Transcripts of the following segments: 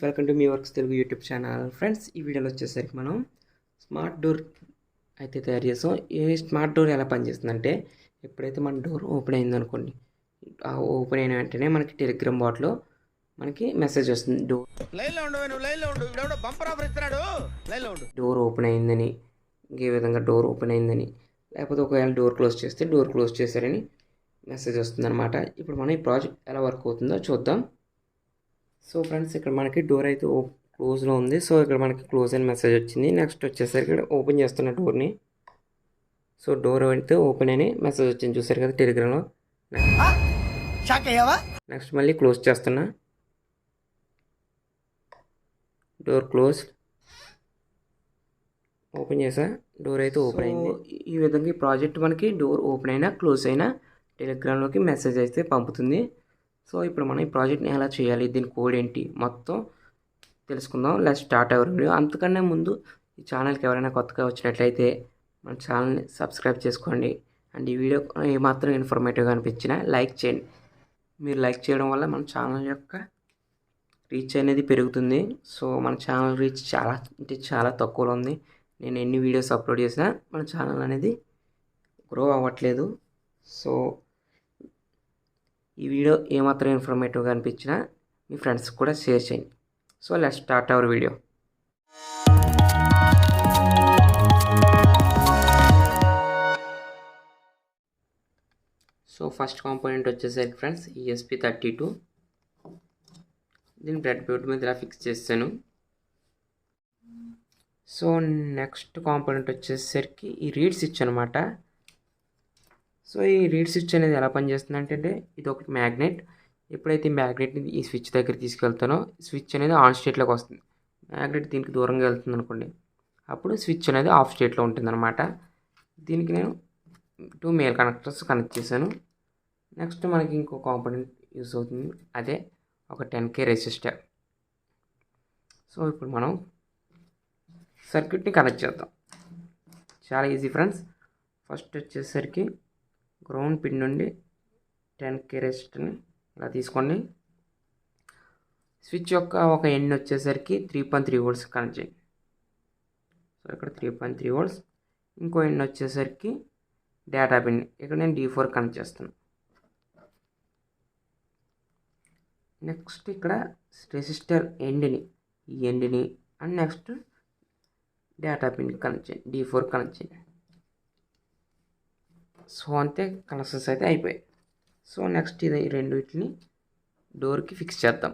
Welcome to me works Telugu YouTube channel. Friends, ఈ వీడియోలో వచ్చేసరికి మనం స్మార్ట్ డోర్ అయితే తయారు చేసాం. ఈ స్మార్ట్ డోర్ ఎలా పనిచేస్తుందంటే, ఎప్పుడైతే మన డోర్ ఓపెన్ అయిందనుకోండి, ఆ ఓపెన్ అయిన వెంటనే మనకి టెలిగ్రామ్ బాట్లో మనకి మెసేజ్ వస్తుంది. డోర్ ఓపెన్ అయిందని, ఇంకే విధంగా డోర్ ఓపెన్ అయిందని, లేకపోతే ఒకవేళ డోర్ క్లోజ్ చేస్తే డోర్ క్లోజ్ చేశారని మెసేజ్ వస్తుందన్నమాట. ఇప్పుడు మనం ఈ ప్రాజెక్ట్ ఎలా వర్క్ అవుతుందో చూద్దాం. సో ఫ్రెండ్స్, ఇక్కడ మనకి డోర్ అయితే క్లోజ్లో ఉంది. సో ఇక్కడ మనకి క్లోజ్ అని మెసేజ్ వచ్చింది. నెక్స్ట్ వచ్చేసరికి ఇక్కడ ఓపెన్ చేస్తున్న డోర్ని. సో డోర్ అయితే ఓపెన్ అని మెసేజ్ వచ్చింది, చూసారు కదా టెలిగ్రామ్లో. నెక్స్ట్ మళ్ళీ క్లోజ్ చేస్తున్నా. Door close. ఓపెన్ చేసా, డోర్ అయితే ఓపెన్ అయింది. ఈ విధంగా ఈ ప్రాజెక్ట్ మనకి డోర్ ఓపెన్ అయినా క్లోజ్ అయినా టెలిగ్రామ్లోకి మెసేజ్ అయితే పంపుతుంది. సో ఇప్పుడు మనం ఈ ప్రాజెక్ట్ని ఎలా చేయాలి, దీని కోడ్ ఏంటి మొత్తం తెలుసుకుందాం. Let's start our video. అంతకన్నా ముందు ఈ ఛానల్కి ఎవరైనా కొత్తగా వచ్చినట్లయితే మన ఛానల్ని సబ్స్క్రైబ్ చేసుకోండి. అండ్ ఈ వీడియో ఏమాత్రం ఇన్ఫర్మేటివ్గా అనిపించినా లైక్ చేయండి. మీరు లైక్ చేయడం వల్ల మన ఛానల్ యొక్క రీచ్ అనేది పెరుగుతుంది. సో మన ఛానల్ రీచ్ చాలా తక్కువలో ఉంది. నేను ఎన్ని వీడియోస్ అప్లోడ్ చేసినా మన ఛానల్ అనేది గ్రో అవ్వట్లేదు. సో ఈ వీడియో ఏమాత్రం ఇన్ఫర్మేటివ్గా అనిపించినా మీ ఫ్రెండ్స్కి కూడా షేర్ చేయండి. So let's start our video. So first component వచ్చేసరికి ఫ్రెండ్స్ ESP32. దీన్ని బ్రెడ్ బోర్డ్ మీద ఇలా ఫిక్స్ చేస్తాను. సో నెక్స్ట్ కాంపోనెంట్ వచ్చేసరికి ఈ రీడ్ స్విచ్ అనమాట. సో ఈ రీడ్ స్విచ్ అనేది ఎలా పనిచేస్తుంది అంటే, ఇది ఒకటి మ్యాగ్నెట్. ఎప్పుడైతే ఈ మ్యాగ్నెట్ని ఈ స్విచ్ దగ్గర తీసుకెళ్తానో స్విచ్ అనేది ఆన్ స్టేట్లోకి వస్తుంది. మ్యాగ్నెట్ దీనికి దూరంగా వెళ్తుంది అనుకోండి, అప్పుడు స్విచ్ అనేది ఆఫ్ స్టేట్లో ఉంటుంది అనమాట. దీనికి నేను 2 మేల్ కనెక్టర్స్ కనెక్ట్ చేశాను. నెక్స్ట్ మనకి ఇంకో కాంపోనెంట్ యూస్ అవుతుంది, అదే ఒక 10K రెసిస్టర్. సో ఇప్పుడు మనం సర్క్యూట్ని కనెక్ట్ చేద్దాం. చాలా ఈజీ ఫ్రెండ్స్. ఫస్ట్ వచ్చేసరికి గ్రౌండ్ పిన్ నుండి 10K రెసిస్టర్ని ఇలా తీసుకోండి. స్విచ్ యొక్క ఒక ఎండ్ వచ్చేసరికి 3.3 volts కనెక్ట్ చేయండి. సో ఇక్కడ 3.3 volts. ఇంకో ఎండ్ వచ్చేసరికి డేటా పిన్, ఇక్కడ నేను D4 కనెక్ట్ చేస్తాను. నెక్స్ట్ ఇక్కడ రెసిస్టర్ ఎండ్ని, ఈ ఎండ్ని and next data pin connect చేయండి, D4 కనెక్ట్ చేయండి. సో అంతే, కనెక్షన్స్ అయితే అయిపోయాయి. సో నెక్స్ట్ ఇది రెండింటిని డోర్కి ఫిక్స్ చేద్దాం.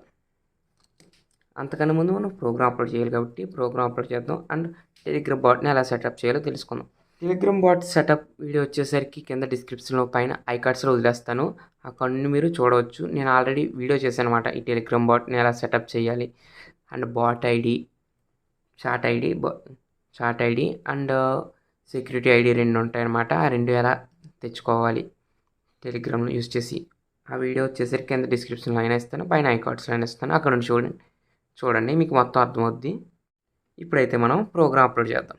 అంతకన్నా ముందు మనం ప్రోగ్రామ్ అప్లోడ్ చేయాలి కాబట్టి ప్రోగ్రామ్ అప్లోడ్ చేద్దాం. అండ్ టెలిగ్రామ్ బాట్ని ఎలా సెటప్ చేయాలో తెలుసుకుందాం. టెలిగ్రామ్ బాట్ సెటప్ వీడియో వచ్చేసరికి కింద డిస్క్రిప్షన్లో పైన ఐకార్డ్స్లో వదిలేస్తాను, అక్కడ నుండి మీరు చూడవచ్చు. నేను ఆల్రెడీ వీడియో చేశాను అనమాట, ఈ టెలిగ్రామ్ బాట్ని ఎలా సెటప్ చేయాలి. And bot ID, chat ID and security ID 2 ఉంటాయన్నమాట. ఆ 2 ఎలా తెచ్చుకోవాలి టెలిగ్రామ్లో యూజ్ చేసి, ఆ వీడియో వచ్చేసరికి కింద డిస్క్రిప్షన్లో అయినా ఇస్తాను, పైన ఐకార్డ్స్లో అయినా ఇస్తాను, అక్కడ నుంచి చూడండి మీకు మొత్తం అర్థమవుద్ది. ఇప్పుడైతే మనం ప్రోగ్రామ్ అప్లోడ్ చేద్దాం.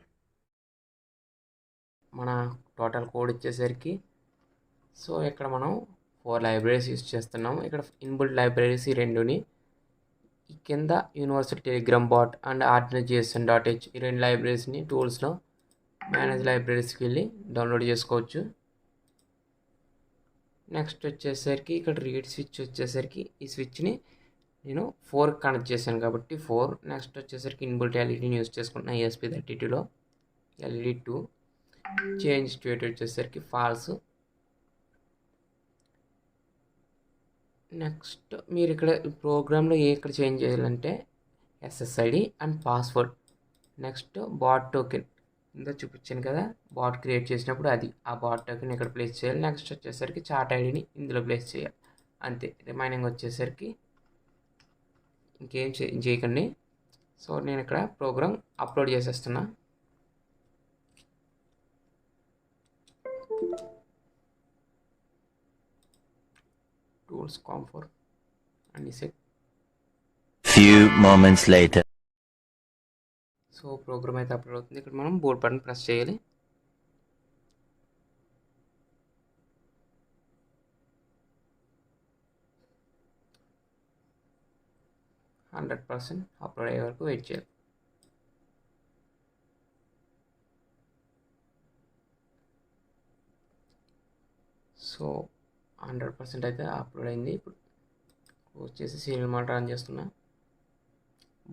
మన టోటల్ కోడ్ వచ్చేసరికి, సో ఇక్కడ మనం 4 లైబ్రరీస్ యూజ్ చేస్తున్నాం. ఇక్కడ ఇన్బుల్ట్ లైబ్రరీస్ ఈ 2ని, ఈ కింద universal Telegram bat and ArduinoJSON.h ఈ 2 లైబ్రరీస్ని టూల్స్లో మేనేజ్ లైబ్రరీస్కి వెళ్ళి డౌన్లోడ్ చేసుకోవచ్చు. నెక్స్ట్ వచ్చేసరికి ఇక్కడ రీడ్ స్విచ్ వచ్చేసరికి, ఈ స్విచ్ని నేను 4 కనెక్ట్ చేశాను కాబట్టి 4. నెక్స్ట్ వచ్చేసరికి ఇన్బుల్ట్ ఎల్ఈడీని యూజ్ చేసుకుంటున్నా ESP32లో, LED 2. చేంజ్ స్టేట్ వచ్చేసరికి ఫాల్స్. నెక్స్ట్ మీరు ఇక్కడ ప్రోగ్రాంలో ఇక్కడ చేంజ్ చేయాలంటే SSID and password. Next bot token, ఇందా చూపించాను కదా బాట్ క్రియేట్ చేసినప్పుడు అది, ఆ బాట్ టోకెన్ ఇక్కడ ప్లేస్ చేయాలి. నెక్స్ట్ వచ్చేసరికి చాట్ ఐడిని ఇందులో ప్లేస్ చేయాలి, అంతే. రిమైనింగ్ వచ్చేసరికి ఇంకేం చేయకండి. సో నేను ఇక్కడ ప్రోగ్రామ్ అప్లోడ్ చేసేస్తున్నా. టూల్స్ కాంఫోర్ and set. Few moments later. So program అయితే అప్లోడ్ అవుతుంది. ఇక్కడ మనం బోర్డ్ బటన్ ప్రెస్ చేయాలి. 100% అప్లోడ్ అయ్యే వరకు వెయిట్ చేయాలి. సో 100% అయితే అప్లోడ్ అయింది. ఇప్పుడు వచ్చేసి సీరియల్ మానిటర్ ఆన్ చేస్తున్నా.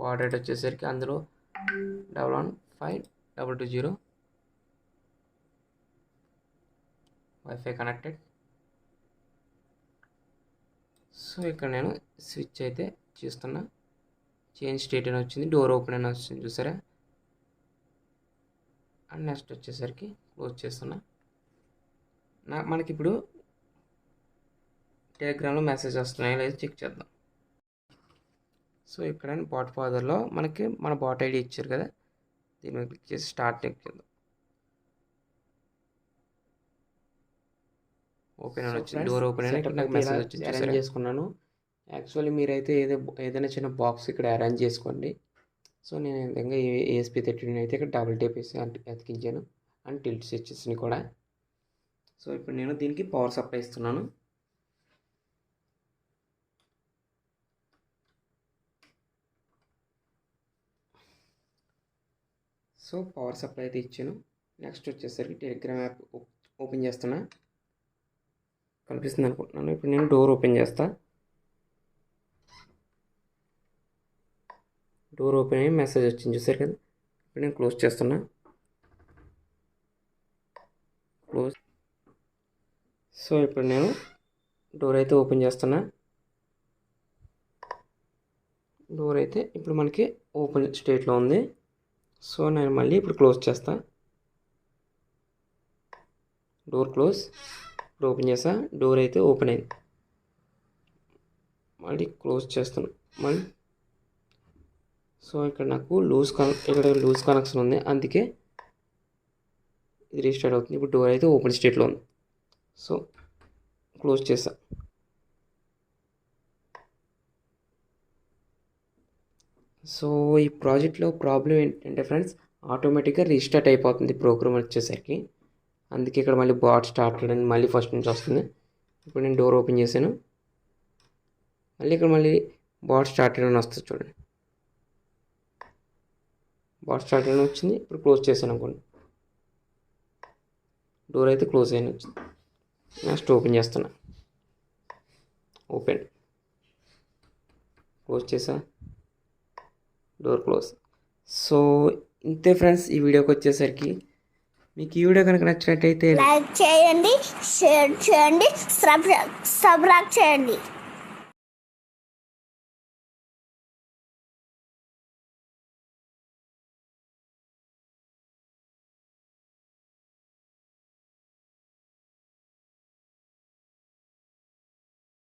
బాడ్ రేట్ వచ్చేసరికి అందులో 115220 వైఫై కనెక్టెడ్. సో ఇక్కడ నేను స్విచ్ అయితే చేస్తున్నా. చేంజ్ స్టేట్ అని వచ్చింది, డోర్ ఓపెన్ అని వచ్చింది చూసారా. అండ్ నెక్స్ట్ వచ్చేసరికి క్లోజ్ చేస్తున్నా. మనకి ఇప్పుడు టెలిగ్రామ్లో మెసేజ్ వస్తున్నాయో లేదో చెక్ చేద్దాం. సో ఇక్కడ బాట్ ఫాదర్లో మనకి మన బాట్ ఐడి ఇచ్చారు కదా, దీని మీద క్లిక్ చేసి స్టార్ట్ క్లిక్ చేద్దాం. ఓపెన్ అని వచ్చింది, డోర్ ఓపెన్ అని ఇక్కడ నాకు మెసేజ్ వచ్చింది. అరేంజ్ చేసుకున్నాను. యాక్చువల్లీ మీరైతే ఏదైనా చిన్న బాక్స్ ఇక్కడ అరేంజ్ చేసుకోండి. సో నేను ఈ విధంగా ESP32 అయితే ఇక్కడ డబుల్ టేప్ వేసి అతికించాను అండ్ టిల్ట్ స్విచెస్ని కూడా. సో ఇప్పుడు నేను దీనికి పవర్ సప్లై ఇస్తున్నాను. సో పవర్ సప్లై అయితే ఇచ్చాను. నెక్స్ట్ వచ్చేసరికి టెలిగ్రామ్ యాప్ ఓపెన్ చేస్తున్నా. కనిపిస్తుంది అనుకుంటున్నాను. ఇప్పుడు నేను డోర్ ఓపెన్ చేస్తా. డోర్ ఓపెన్ అయ్యి మెసేజ్ వచ్చింది చూసారు కదా. ఇప్పుడు నేను క్లోజ్ చేస్తున్నా. క్లోజ్. సో ఇప్పుడు నేను డోర్ అయితే ఓపెన్ చేస్తున్నా. డోర్ అయితే ఇప్పుడు మనకి ఓపెన్ స్టేట్లో ఉంది. సో నేను మళ్ళీ ఇప్పుడు క్లోజ్ చేస్తా. Door close. ఇప్పుడు ఓపెన్ చేస్తా. డోర్ అయితే ఓపెన్ అయింది. మళ్ళీ క్లోజ్ చేస్తున్నా మళ్ళీ. సో ఇక్కడ నాకు లూజ్ కనెక్షన్ ఉంది, అందుకే ఇది రీస్టార్ట్ అవుతుంది. ఇప్పుడు డోర్ అయితే ఓపెన్ స్టేట్లో ఉంది. సో క్లోజ్ చేసా. సో ఈ ప్రాజెక్ట్లో ప్రాబ్లం ఏంటంటే ఫ్రెండ్స్, ఆటోమేటిక్గా రీస్టార్ట్ అయిపోతుంది ప్రోగ్రామ్ వచ్చేసరికి. అందుకే ఇక్కడ మళ్ళీ బాట్ స్టార్ట్ అని మళ్ళీ ఫస్ట్ నుంచి వస్తుంది. ఇప్పుడు నేను డోర్ ఓపెన్ చేశాను. మళ్ళీ ఇక్కడ మళ్ళీ బాట్ స్టార్ట్ అని వస్తుంది చూడండి. బాట్ స్టార్ట్ అని వచ్చింది. ఇప్పుడు క్లోజ్ చేశాను అనుకోండి. డోర్ అయితే క్లోజ్ అయిన వచ్చింది. నెక్స్ట్ ఓపెన్ చేస్తున్నా. ఓపెన్. క్లోజ్ చేసా. Door close. సో ఇంతే ఫ్రెండ్స్ ఈ వీడియోకి వచ్చేసరికి. మీకు ఈ వీడియో కనుక నచ్చినట్టయితే లైక్ చేయండి, షేర్ చేయండి, సబ్స్క్రైబ్ చేయండి.